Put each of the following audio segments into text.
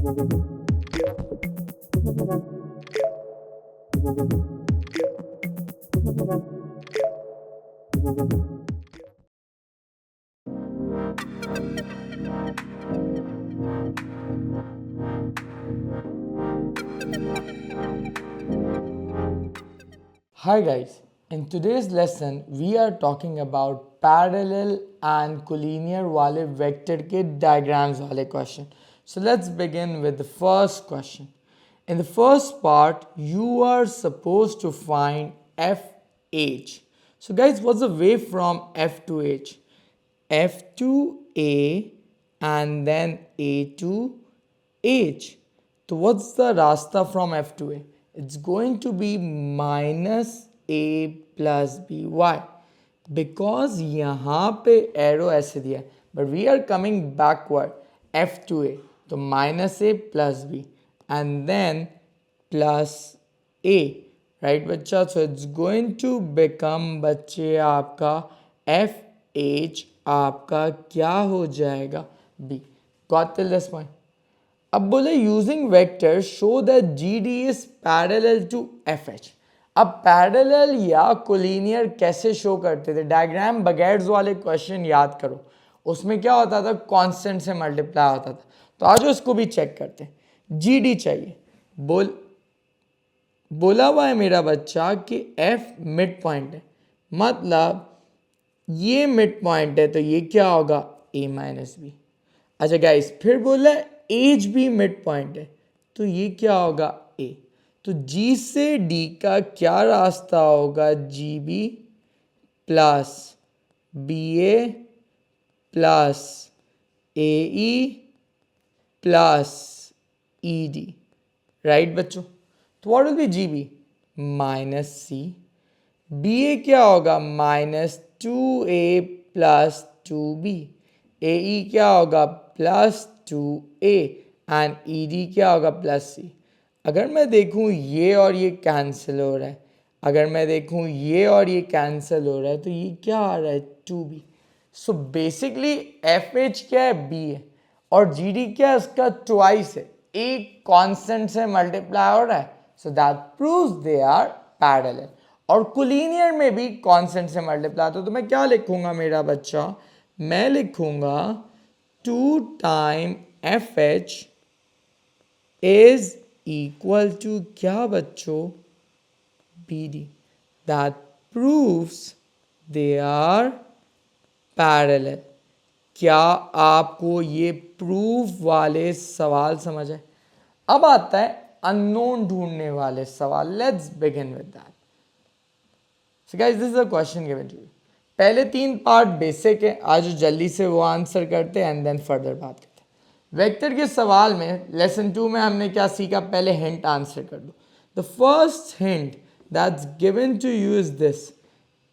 Hi guys, in today's lesson we are talking about parallel and collinear वाले vector के diagrams वाले question. So let's begin with the first question. In the first part, you are supposed to find FH. So guys, what's the way from F to H? F to A and then A to H. So what's the rasta from F to A? It's going to be minus A plus B. Why? Because यहाँ पे arrow ऐसे दिया है but we are coming backward F to A, तो minus A plus B and then plus A, right बच्चा. So it's going to become बच्चे आपका F H आपका क्या हो जाएगा B. Got till this point. अब बोले using vector show that G D is parallel to F H. अब पैरेलल या कोलिनियर कैसे शो करते थे? डायग्राम बगैर्स वाले क्वेश्चन याद करो, उसमें क्या होता था, कांस्टेंट से मल्टीप्लाई होता था. तो आज उसको भी चेक करते हैं. जी डी चाहिए. बोला हुआ है मेरा बच्चा कि एफ मिड पॉइंट है, मतलब ये मिड पॉइंट है, तो ये क्या होगा ए माइनस बी. अच्छा गाइस, फिर बोला एच भी मिड पॉइंट है, तो ये क्या होगा ए. तो जी से डी का क्या रास्ता होगा? G B plus B A plus A E plus E D, right बच्चों. तो what will be G B? Minus C. B A क्या होगा? Minus two A plus two B. A E क्या होगा? Plus two A and E D क्या होगा? Plus C. अगर मैं देखूं ये और ये कैंसिल हो रहा है, अगर मैं देखूं ये और ये कैंसिल हो रहा है, तो ये क्या आ रहा है? To B. So basically F H क्या है? बी है. और जी डी क्या है? इसका ट्वाइस है, एक कांस्टेंट से मल्टीप्लाई हो रहा है. So that proves they are parallel. और कोलिनियर में भी कांस्टेंट से मल्टीप्लाई. तो मैं क्या लिखूंगा मेरा बच्चा? मैं लिखूंगा 2 time F H is equal to क्या बच्चों? B D. That proves they are parallel. क्या आपको ये प्रूफ वाले सवाल समझ है? अब आता है अननोन ढूंढने वाले सवाल. Let's begin with that. So guys, this is a question given to you. पहले 3 पार्ट बेसिक है, आज जल्दी से वो आंसर करते हैं एंड देन फर्दर बात करते हैं. वेक्टर के सवाल में लेसन 2 में हमने क्या सीखा? पहले हिंट आंसर कर दो. The first hint that's given to you is this.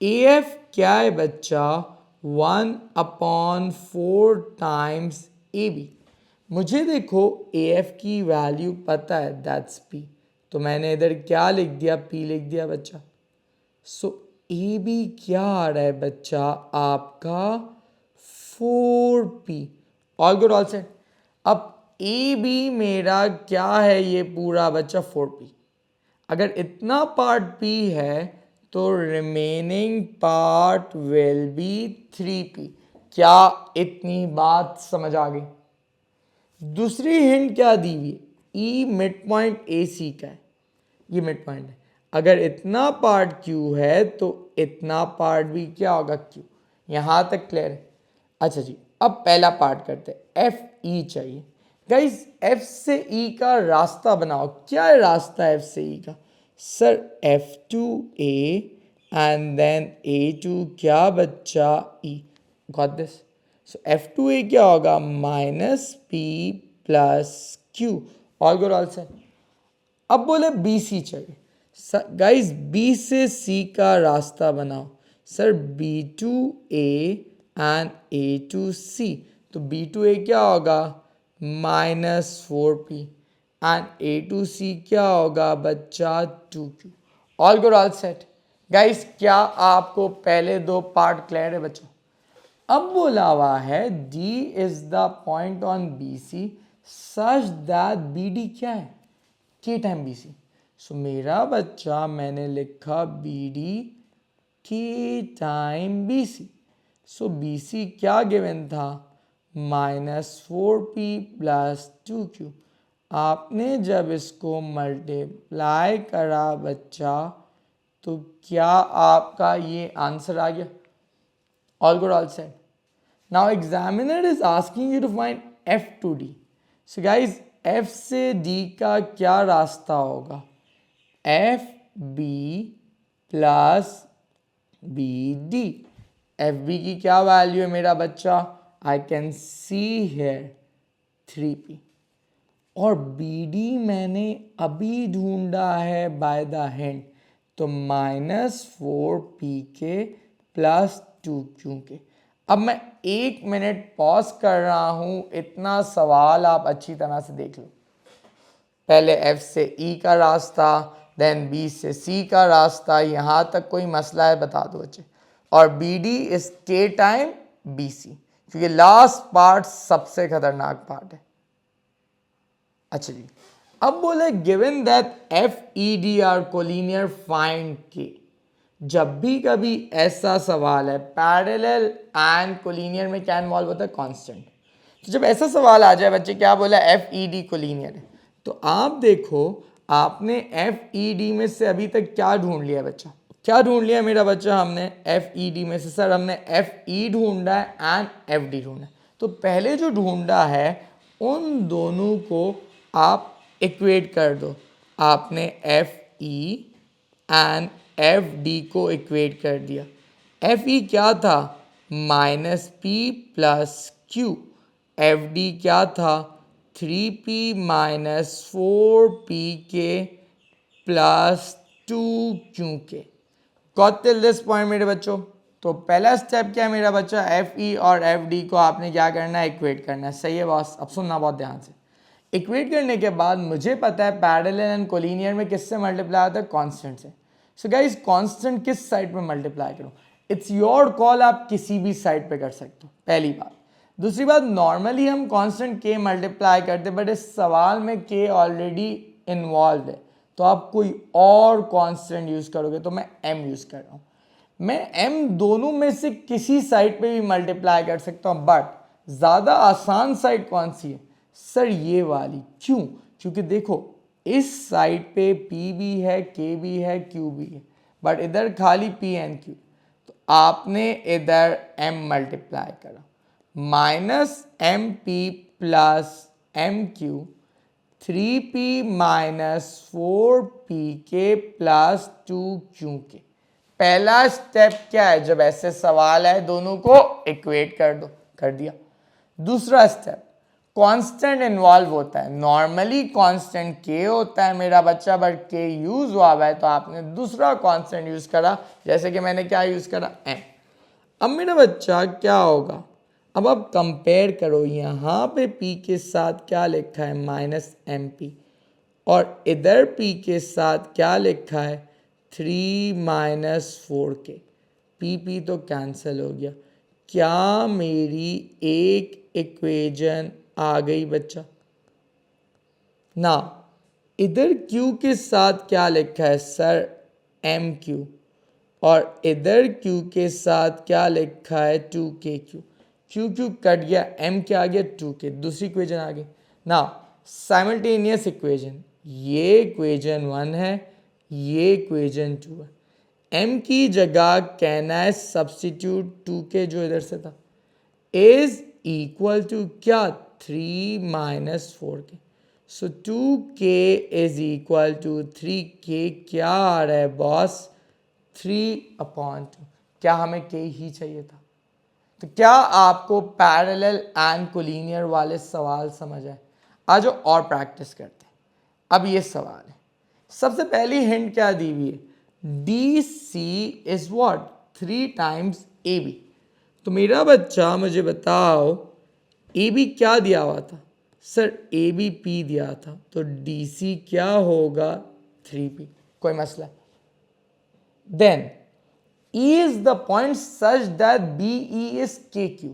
A F क्या है बच्चा? 1/4 टाइम्स ए बी. मुझे देखो ए एफ की वैल्यू पता है, दैट्स पी. तो मैंने इधर क्या लिख दिया? पी लिख दिया बच्चा. सो ए बी क्या आ रहा है बच्चा आपका? 4p. All good all set. अब ए बी मेरा क्या है? ये पूरा बच्चा 4p. अगर इतना पार्ट p है तो remaining part will be 3p. क्या इतनी बात समझ आ गई? दूसरी हिंट क्या दी हुई है? ई मिड पॉइंट ए सी का है, ये मिड पॉइंट है. अगर इतना पार्ट Q है तो इतना पार्ट भी क्या होगा? Q. यहाँ तक क्लियर है? अच्छा जी, अब पहला पार्ट करते हैं. एफ ई चाहिए. गाइस, एफ से ई का रास्ता बनाओ. क्या है रास्ता एफ से ई का? Sir F to A and then A to क्या बच्चा? E. Got this. So F to A क्या होगा? Minus P plus Q. All good all set. अब बोले बी सी चाहिए. गाइस, बी से सी का रास्ता बनाओ. Sir B to A and A to C. तो बी टू ए क्या होगा? -4p एंड ए टू सी क्या होगा बच्चा? 2q. All good all set. Guys, क्या आपको पहले 2 पार्ट क्लियर है बच्चों? अब बोला हुआ है D is the point on BC such that B D क्या है, के टाइम बी सी। सो मेरा बच्चा मैंने लिखा बी डी के टाइम बी सी। सो बी सी क्या गिवन था, -4p प्लस 2q। आपने जब इसको मल्टीप्लाई करा बच्चा तो क्या आपका ये आंसर आ गया। All good, all set. Now examiner is asking you to find F to D. So guys F से डी का क्या रास्ता होगा, F B plus B D. F B की क्या वैल्यू है मेरा बच्चा, I can see here 3p। और बी डी मैंने अभी ढूंढा है बाय द हैंड, तो -4p के प्लस 2q के। अब मैं 1 मिनट पॉज कर रहा हूं, इतना सवाल आप अच्छी तरह से देख लो। पहले F से E का रास्ता, देन B से C का रास्ता, यहाँ तक कोई मसला है बता दो बच्चे। और BD is K time BC, क्योंकि लास्ट पार्ट सबसे खतरनाक पार्ट है। अच्छा जी, अब बोले given that FED are collinear find K। जब भी कभी ऐसा सवाल है, पैरेलल एंड कोलिनियर में क्या इन्वॉल्व होता है, कांस्टेंट। तो जब ऐसा सवाल आ जाए बच्चे, क्या बोला FED कोलिनियर है, तो आप देखो आपने FED में से अभी तक क्या ढूंढ लिया बच्चा, क्या ढूंढ लिया मेरा बच्चा हमने FED में से, सर हमने FE ढूंढा है एंड FD ढूंढा है। तो पहले जो ढूंढा है उन दोनों को आप इक्वेट कर दो। आपने FE एंड FD को इक्वेट कर दिया। FE क्या था, -p प्लस q। FD क्या था, 3p माइनस 4p के प्लस 2q के। गॉट टिल दिस पॉइंट मेरे बच्चों। तो पहला स्टेप क्या है मेरा बच्चा, FE और FD को आपने क्या करना है, इक्वेट करना है। सही है बॉस, अब सुनना बहुत ध्यान से। इक्वेट करने के बाद मुझे पता है पैरेलल एंड कोलिनियर में किससे मल्टीप्लाई होता है, कांस्टेंट से। सो गाइस कांस्टेंट किस साइड पे मल्टीप्लाई करूं, इट्स योर कॉल, आप किसी भी साइड पे कर सकते हो, पहली बात। दूसरी बात, नॉर्मली हम कांस्टेंट के मल्टीप्लाई करते, बट इस सवाल में के ऑलरेडी इन्वॉल्व है, तो आप कोई और कांस्टेंट यूज करोगे, तो मैं m यूज कर रहा हूं। मैं m दोनों में से किसी साइड पे भी मल्टीप्लाई कर सकता हूं, बट ज्यादा आसान साइड कौन सी है, सर ये वाली। क्यों, क्योंकि देखो इस साइड पे p भी है, k भी है, q भी है, बट इधर खाली p एंड q। तो आपने इधर m मल्टीप्लाई करा, -mp plus mq, 3p minus 4p के प्लस 2q के। पहला स्टेप क्या है, जब ऐसे सवाल है दोनों को इक्वेट कर दो, कर दिया। दूसरा स्टेप, कांस्टेंट इन्वॉल्व होता है, नॉर्मली कांस्टेंट के होता है मेरा बच्चा, बट के यूज हुआ है तो आपने दूसरा कांस्टेंट यूज करा, जैसे कि मैंने क्या यूज करा, m। अब मेरा बच्चा क्या होगा, अब आप कंपेयर करो, यहाँ पे p के साथ क्या लिखा है, -mp, और इधर p के साथ क्या लिखा है, 3 माइनस 4k। p तो कैंसिल हो गया। क्या मेरी एक इक्वेशन आ गई बच्चा ना। इधर q के साथ क्या लिखा है सर, mq, और इधर q के साथ क्या लिखा है, 2kq। q कट गया, m क्या आ गया, 2k। दूसरी इक्वेशन आ गई ना, साइमल्टेनियस इक्वेशन। ये इक्वेशन 1 है, ये इक्वेशन 2 है। m की जगह कहना है सब्स्टिट्यूट 2k जो इधर से था, इज इक्वल टू क्या, 3 minus 4k। So 2k is equal to 3k। क्या आ रहा है बॉस, 3/2। क्या हमें k ही चाहिए था। तो क्या आपको पैरेलल एंड कोलिनियर वाले सवाल समझ आए। आज और प्रैक्टिस करते हैं। अब ये सवाल है, सबसे पहली हिंट क्या दी हुई है, D C is what, 3 times A B. तो मेरा बच्चा मुझे बताओ ए बी क्या दिया हुआ था, सर ए बी पी दिया था, तो डी सी क्या होगा, 3p। कोई मसला, then E is the point such that BE is KQ।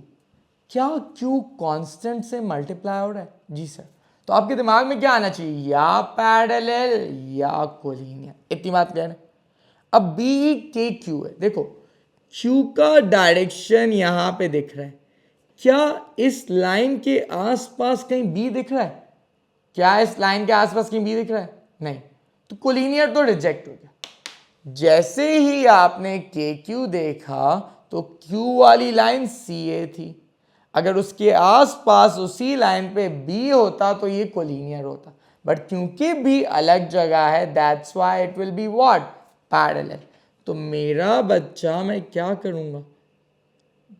क्या Q कांस्टेंट से मल्टीप्लाई हो रहा है? जी सर। तो आपके दिमाग में क्या आना चाहिए, या पैरेलल या कोलिनियर, इतनी बात क्लियर है। अब बी के क्यू है, देखो Q का डायरेक्शन यहां पे दिख रहा है, क्या इस लाइन के आसपास कहीं बी दिख रहा है? क्या इस लाइन के आसपास कहीं बी दिख रहा है? नहीं, तो कोलिनियर तो रिजेक्ट हो गया। जैसे ही आपने के क्यू देखा तो क्यू वाली लाइन सी ए थी, अगर उसके आसपास उसी लाइन पे बी होता तो ये कोलिनियर होता, बट क्योंकि बी अलग जगह है that's why it will be what, parallel. तो मेरा बच्चा मैं क्या करूंगा,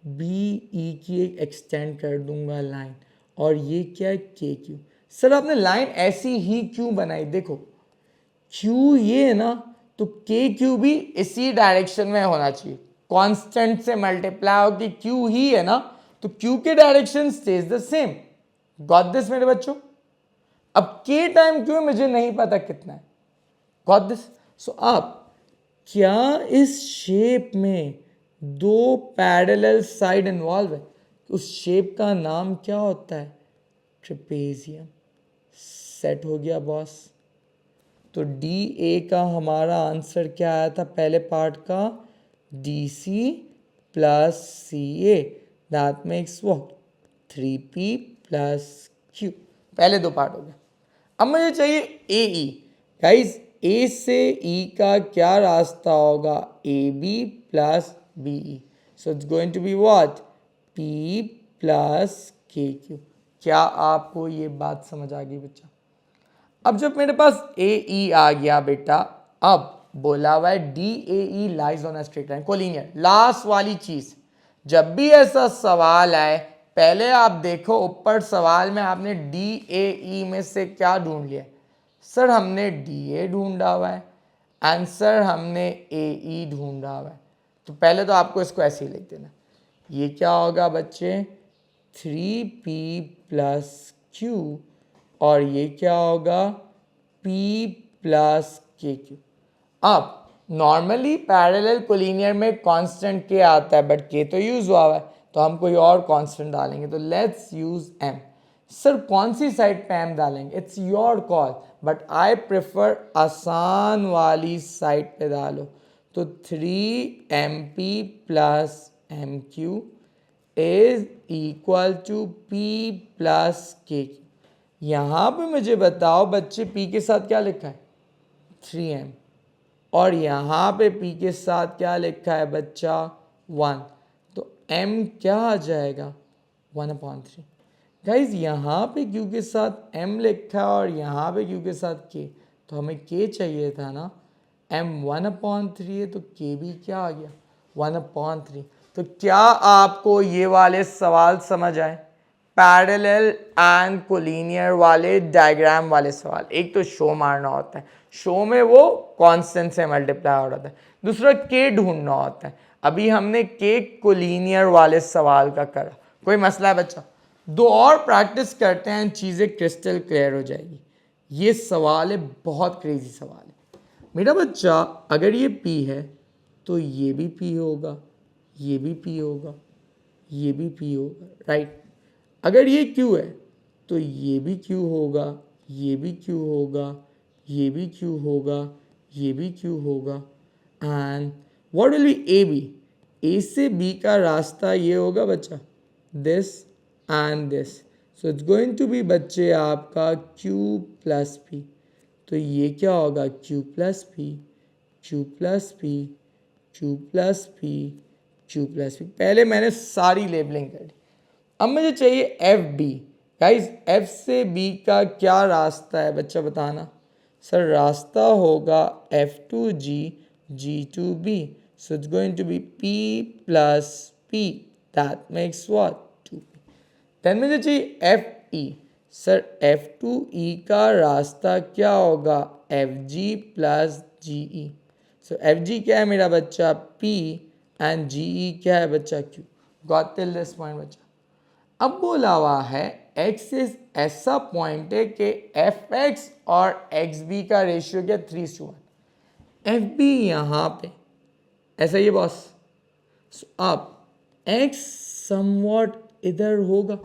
बी ई की एक एक्सटेंड कर दूंगा लाइन, और ये क्या है, के क्यू। सर आपने लाइन ऐसी ही क्यों बनाई, देखो क्यू ये है ना, तो के क्यू भी इसी डायरेक्शन में होना चाहिए, कांस्टेंट से मल्टीप्लाई हो कि क्यू ही है ना, तो क्यू के direction stage the same. Got this मेरे बच्चों? अब के टाइम क्यू मुझे नहीं पता कितना है, गॉट दिस? सो अब क्या इस शेप में दो पैरेलल साइड इन्वॉल्व है, उस शेप का नाम क्या होता है, ट्रेपेजियम। सेट हो गया बॉस। तो डी ए का हमारा आंसर क्या आया था पहले पार्ट का, D C plus C A, that makes what, 3p plus Q. पहले दो पार्ट हो गए। अब मुझे चाहिए ए ई। गाइज ए से ई का क्या रास्ता होगा, A B plus B E, so it's going to be what, P plus K Q. क्या आपको ये बात समझ आ गई बच्चा? अब जब मेरे पास ए ई आ गया बेटा, अब बोला हुआ है D A E lies on a straight line, collinear. Last वाली चीज, जब भी ऐसा सवाल आए पहले आप देखो ऊपर सवाल में आपने डी ए ई में से क्या ढूंढ लिया, सर हमने डी ए ढूंढा हुआ है, आंसर हमने ए ई ढूंढा हुआ है। तो पहले तो आपको इसको ऐसे ही लिख देना, ये क्या होगा बच्चे, 3p प्लस क्यू, और ये क्या होगा, p प्लस के क्यू। अब नॉर्मली पैरेलल कोलिनियर में कांस्टेंट के आता है, बट के तो यूज हुआ है, तो हम कोई और कांस्टेंट डालेंगे, तो लेट्स यूज m। सर कौन सी साइड पे m डालेंगे, it's your call, but I prefer आसान वाली साइड पे डालो। तो 3mp plus mq is equal to p plus K. यहाँ पे मुझे बताओ बच्चे p के साथ क्या लिखा है, 3m, और यहाँ पे p के साथ क्या लिखा है बच्चा, 1, तो m क्या आ जाएगा, 1/3। गाइज यहाँ पे q के साथ m लिखा है और यहाँ पे q के साथ k, तो हमें k चाहिए था ना, m 1/3 है तो k भी क्या आ गया, 1/3। तो क्या आपको ये वाले सवाल समझ आए, पैरेलल एंड कोलिनियर वाले डायग्राम वाले सवाल? एक तो शो मारना होता है, शो में वो कांस्टेंट से मल्टीप्लाई हो रहा है, दूसरा के ढूंढना होता है। अभी हमने के कोलिनियर वाले सवाल का करा, कोई मसला है बच्चा? दो और प्रैक्टिस करते हैं, चीज़ें क्रिस्टल क्लियर हो जाएगी। ये सवाल है, बहुत क्रेजी सवाल है मेरा बच्चा। अगर ये P है तो ये भी P होगा, ये भी P होगा, ये भी P होगा, राइट। अगर ये Q है तो ये भी Q होगा, ये भी Q होगा, ये भी Q होगा, ये भी Q होगा, and what will be A B? A से बी का रास्ता ये होगा बच्चा, this and this, so it's going to be बच्चे आपका Q प्लस P। तो ये क्या होगा, Q plus P, Q plus P, Q plus P, Q plus P। पहले मैंने सारी लेबलिंग कर दी, अब मुझे चाहिए एफ बी। गाइज एफ से बी का क्या रास्ता है बच्चा बताना? सर रास्ता होगा F2G, G2B, so it's going to be P plus P, that makes what, 2P। Then मुझे चाहिए एफ ई। सर F2E का रास्ता क्या होगा, FG प्लस GE, सो FG क्या है मेरा बच्चा, P, एंड GE क्या है बच्चा, Q। Got till this point बच्चा? अब बोला हुआ है x इज ऐसा पॉइंट है कि एफ एक्स और एक्स बी का रेशियो क्या, 3:1। एफ बी यहाँ पे ऐसा ही है बॉस। अब x समवॉट इधर होगा।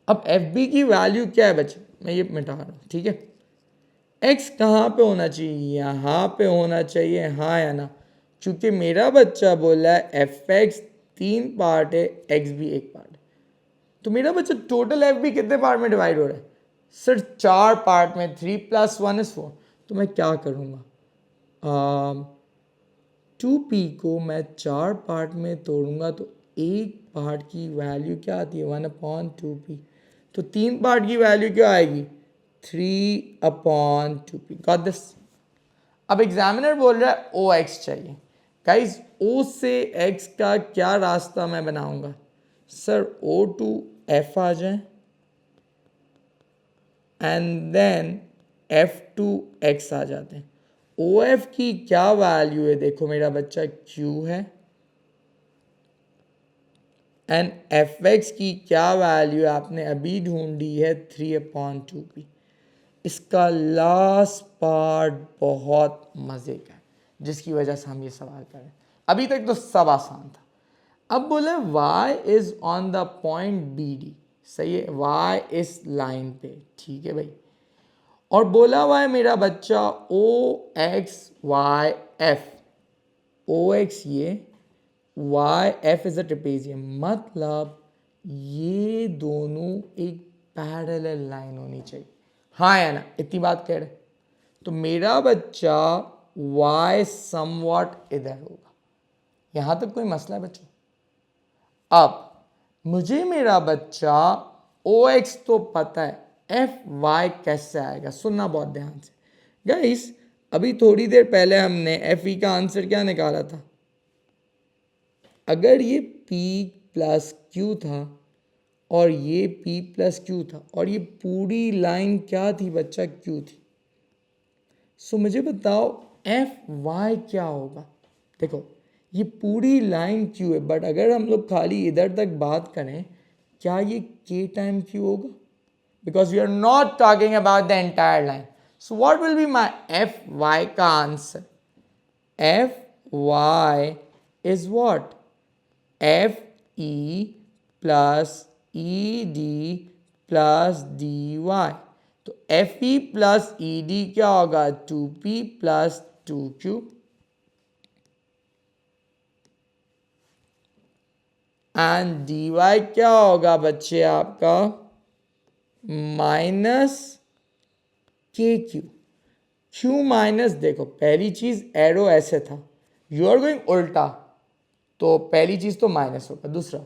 अब एफ बी की वैल्यू क्या है बच्चे, मैं ये मिटा रहा हूँ, ठीक है। एक्स कहाँ पे होना चाहिए, यहाँ पे होना चाहिए, हाँ या ना। क्योंकि मेरा बच्चा बोल रहा है एफ एक्स 3 पार्ट है, एक्स भी 1 पार्ट है, तो मेरा बच्चा टोटल एफ बी कितने पार्ट में डिवाइड हो रहा है सर, 4 पार्ट में। 3 + 1 = 4। तो मैं क्या करूँगा, 2p को मैं 4 पार्ट में तोड़ूंगा तो एक पार्ट की वैल्यू क्या आती है, 1/2p। तो 3 पार्ट की वैल्यू क्या आएगी, 3/2p। Got this. अब एग्जामिनर बोल रहा है ओ एक्स चाहिए। गाइज ओ से एक्स का क्या रास्ता मैं बनाऊंगा सर, ओ टू एफ आ जाए and then F to X आ जाते हैं। ओ एफ की क्या वैल्यू है, देखो मेरा बच्चा क्यू है, एंड एफ एक्स की क्या वैल्यू है आपने अभी ढूंढी है, 3/2p। इसका लास्ट पार्ट बहुत मज़े का है जिसकी वजह से हम ये सवाल करें। अभी तक तो सब आसान था। अब बोले y is on the point B D, सही है, y इस लाइन पे, ठीक है भाई। और बोला हुआ है मेरा बच्चा O X Y F, O X ये, Y F is a trapezium, मतलब ये दोनों एक पैरेलल लाइन होनी चाहिए, हाँ या ना, इतनी बात कह रहे। तो मेरा बच्चा y समवॉट इधर होगा, यहां तक कोई मसला है बच्चों। अब मुझे मेरा बच्चा ओ एक्स तो पता है, एफ वाई कैसे आएगा, सुनना बहुत ध्यान से गाइस। अभी थोड़ी देर पहले हमने एफ ई का आंसर क्या निकाला था, अगर ये P + Q था और ये P + Q था और ये पूरी लाइन क्या थी बच्चा, Q थी। सो मुझे बताओ एफ वाई क्या होगा। देखो ये पूरी लाइन Q है, बट अगर हम लोग खाली इधर तक बात करें, क्या ये K टाइम Q होगा, because we are not talking about the entire line. So what will be my F Y का answer, F Y is what, F E plus E D plus D Y. तो F E plus E D क्या होगा, 2p + 2q, and D Y क्या होगा बच्चे आपका, -kq। Q minus, देखो पहली चीज एरो ऐसे था, यू आर गोइंग उल्टा, तो पहली चीज तो माइनस होगा। दूसरा,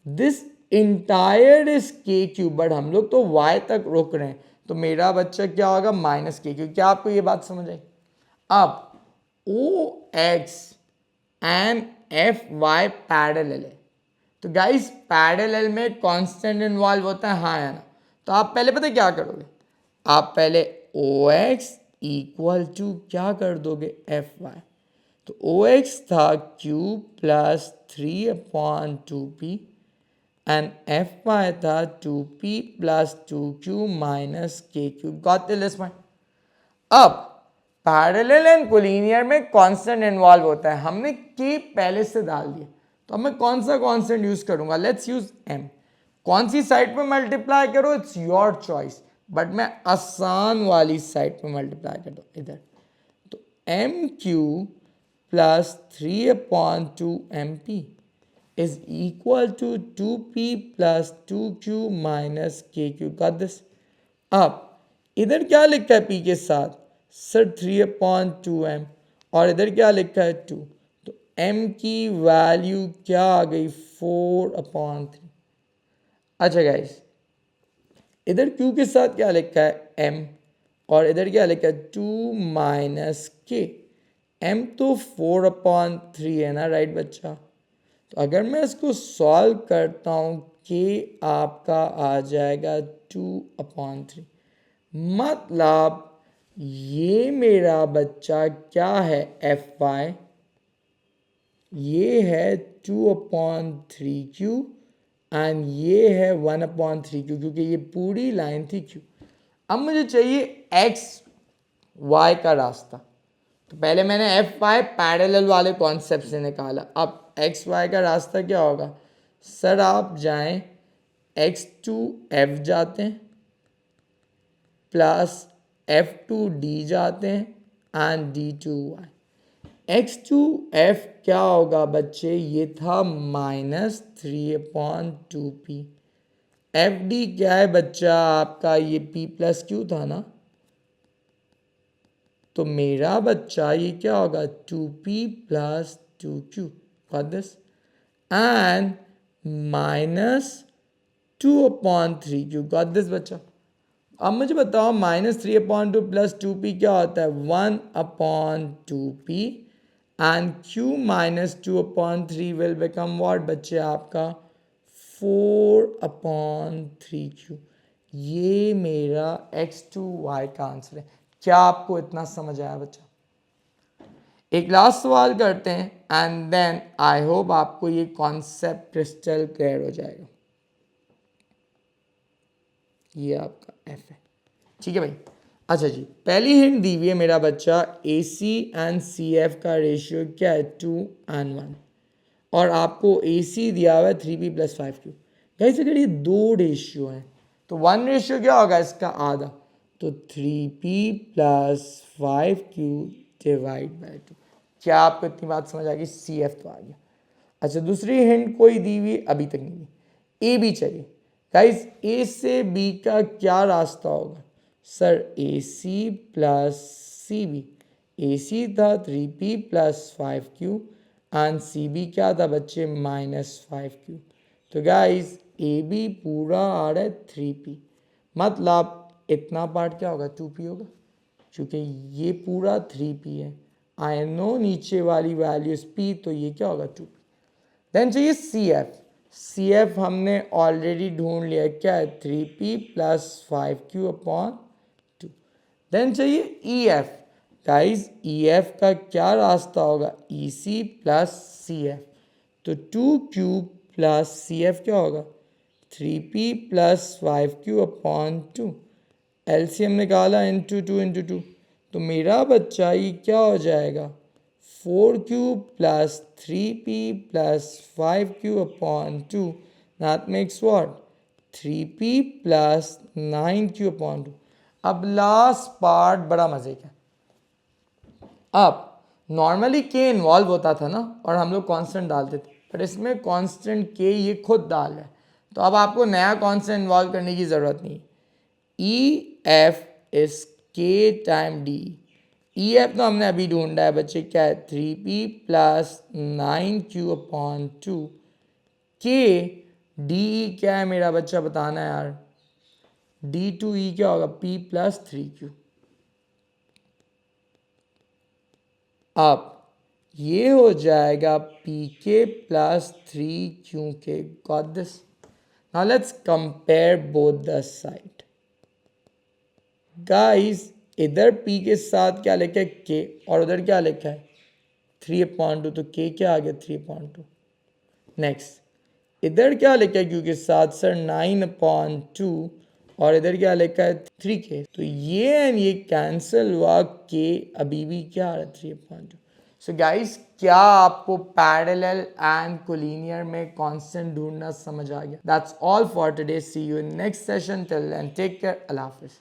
दिस इंटायर इज के क्यू, बट हम लोग तो y तक रोक रहे हैं, तो मेरा बच्चा क्या होगा, -kq। क्या आपको ये बात समझ आई। अब O X and F Y parallel है, तो गाइस पैरेलल में कांस्टेंट इन्वॉल्व होता है, हाँ या ना। तो आप पहले पता क्या करोगे, आप पहले ओ एक्स इक्वल टू क्या कर दोगे, एफ वाई। तो ओ एक्स था q + 3/2p and F Y था 2p + 2q - kq। Got this point. अब पैरेलल एंड कोलिनियर में कांस्टेंट इन्वॉल्व होता है, हमने k पहले से डाल दिया, तो अब मैं कौन सा कांस्टेंट यूज करूंगा, लेट्स यूज m। कौन सी साइड पे मल्टीप्लाई करो, इट्स योर चॉइस, बट मैं आसान वाली साइड पे मल्टीप्लाई कर दो इधर। तो mq + 3/2mp is equal to 2p + 2q - kq। Got this. अब इधर क्या लिखा है p के साथ सर, 3/2m, और इधर क्या लिखा है 2, तो m की वैल्यू क्या आ गई, 4/3। अच्छा गाइस, इधर q के साथ क्या लिखा है m, और इधर क्या लिखा है 2 - k। m तो 4/3 है ना, राइट बच्चा। तो अगर मैं इसको सॉल्व करता हूँ, k आपका आ जाएगा 2/3, मतलब ये मेरा बच्चा क्या है, एफ वाई, ये है 2/3q एंड ये है 1/3q, क्योंकि ये पूरी लाइन थी q। अब मुझे चाहिए एक्स वाई का रास्ता, तो पहले मैंने एफ वाई पैरेलल वाले कॉन्सेप्ट से निकाला। अब एक्स वाई का रास्ता क्या होगा, सर आप जाएं x2f जाते हैं प्लस f2d जाते हैं एंड d2y। x2f क्या होगा बच्चे, ये था -3/2p। fd क्या है बच्चा आपका, ये p प्लस क्यू था ना, तो मेरा बच्चा ये क्या होगा 2p plus 2q। Got this? And -2/3q। Got this बच्चा? अब मुझे बताओ -3/2 प्लस 2p क्या होता है, 1/2p and q -2/3 will become what बच्चे आपका 4/3q। ये मेरा x2y का आंसर है। क्या आपको इतना समझ आया बच्चा? एक लास्ट सवाल करते हैं एंड देन आई होप आपको ये कॉन्सेप्ट क्रिस्टल क्लियर हो जाएगा। ये आपका f है, ठीक है भाई। अच्छा जी, पहली हिंट दी हुई है मेरा बच्चा, AC एंड CF का रेशियो क्या है 2:1, और आपको AC दिया हुआ है 3p प्लस 5q। गाइस अगर ये दो रेशियो हैं तो 1 रेशियो क्या होगा इसका आधा, तो 3p plus 5q divide by 2। क्या आपको इतनी बात समझ आ गई? CF तो आ गया। अच्छा दूसरी हिंट कोई दी हुई अभी तक नहीं दी, ए बी चाहिए। गाइस ए से बी का क्या रास्ता होगा सर, ए सी प्लस सी बी। ए सी था 3p plus 5q and C B क्या था बच्चे -5q। तो गाइस ए बी पूरा आ रहा है 3p, मतलब इतना पार्ट क्या होगा 2p होगा, क्योंकि ये पूरा 3p है। आई नो नीचे वाली वैल्यूज p, तो ये क्या होगा 2p। देन चाहिए CF। CF हमने ऑलरेडी ढूंढ लिया, क्या है 3p प्लस 5q/2। देन चाहिए EF। गाइस EF का क्या रास्ता होगा, EC प्लस CF। तो 2q प्लस CF क्या होगा 3p प्लस 5q/2। LCM निकाला इंटू 2 तो मेरा बच्चा ये क्या हो जाएगा 4q plus 3p plus 5q/2। That makes what 3p plus 9q/2। अब लास्ट पार्ट बड़ा मजे का। अब नॉर्मली के इन्वॉल्व होता था ना और हम लोग कांस्टेंट डालते थे, पर इसमें कांस्टेंट के ये खुद डाल रहा है, तो अब आपको नया कांस्टेंट इन्वॉल्व करने की ज़रूरत नहीं। ई एफ इज के टाइम डी। ई एफ तो हमने अभी ढूंढा है बच्चे, क्या है 3p प्लस 9q/2। के डी क्या है मेरा बच्चा बताना है यार, D2E क्या होगा p प्लस 3q। अब ये हो जाएगा pk plus 3qk। Got this? Now let's compare both the side. Guys इधर p के साथ क्या लिखा है k और उधर क्या लिखा है 3/2, तो k क्या आ गया 3/2। नेक्स्ट इधर क्या लिखा है q के साथ सर 9/2 और इधर क्या लिखा है 3k, तो ये एंड ये कैंसिल हुआ, k अभी भी क्या आ रहा है 3/2। सो गाइस क्या आपको पैरेलल एंड कोलिनियर में कांस्टेंट ढूंढना समझ आ गया? That's all for today, see you in next session, till then take care, अल्लाह हाफिज़।